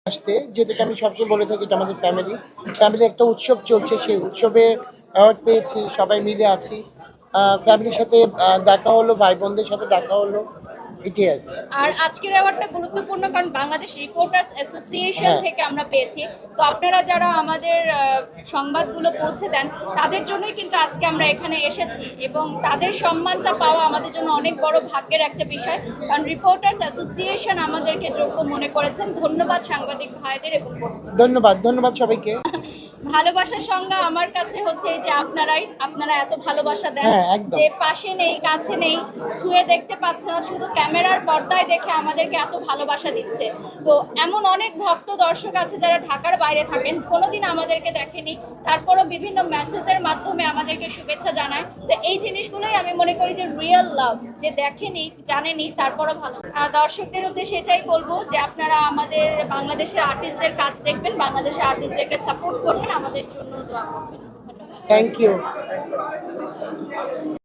আসতে, যেটাকে আমি সবসময় বলে থাকি, এটা আমাদের ফ্যামিলি একটা উৎসব চলছে, সেই উৎসবে অ্যাওয়ার্ড পেয়েছি, সবাই মিলে আছি, ফ্যামিলির সাথে দেখা হলো, ভাই বোনদের সাথে দেখা হলো, এটাই আর কি। আর আজকের অ্যাওয়ার্ডটা গুরুত্বপূর্ণ কারণ বাংলাদেশ রিপোর্টার্স অ্যাসোসিয়েশন হ্যাঁ, থেকে আমরা পেয়েছি। সো আপনারা যারা আমাদের সংবাদগুলো পৌঁছে দেন তাদের জন্যই কিন্তু আজকে আমরা এখানে এসেছি এবং তাদের সম্মানটা পাওয়া আমাদের জন্য অনেক বড় ভাগ্যের একটা বিষয়, কারণ রিপোর্টার্স অ্যাসোসিয়েশন আমাদেরকে যোগ্য মনে করেছেন। ধন্যবাদ সাংবাদিক ভাইদের এবং বোনদের। ধন্যবাদ সবাইকে। ভালোবাসার সংজ্ঞা আমার কাছে হচ্ছে এই যে আপনারা এত ভালোবাসা দেন, হ্যাঁ, একদম। যে পাশে নেই, কাছে নেই, ছুঁয়ে দেখতে পাচ্ছে না, শুধু ক্যামেরার পর্দায় দেখে আমাদেরকে এত ভালোবাসা দিচ্ছে। তো এমন অনেক ভক্ত দর্শক আছে যারা ঢাকার বাইরে থাকেন, কোনোদিন আমাদেরকে দেখেনি, তারপরও বিভিন্ন মেসেজের মাধ্যমে আমাদেরকে শুভেচ্ছা জানায়। তো এই জিনিসগুলোই আমি মনে করি যে রিয়েল লাভ, যে দেখেনি জানেনি তারপরও ভালো। দর্শকদের উদ্দেশ্যে এটাই বলবো যে আপনারা আমাদের বাংলাদেশের আর্টিস্টদের কাজ দেখবেন, বাংলাদেশের আর্টিস্টদেরকে সাপোর্ট করবেন, আমাদের জন্য দোয়া করবেন। ধন্যবাদ। Thank you.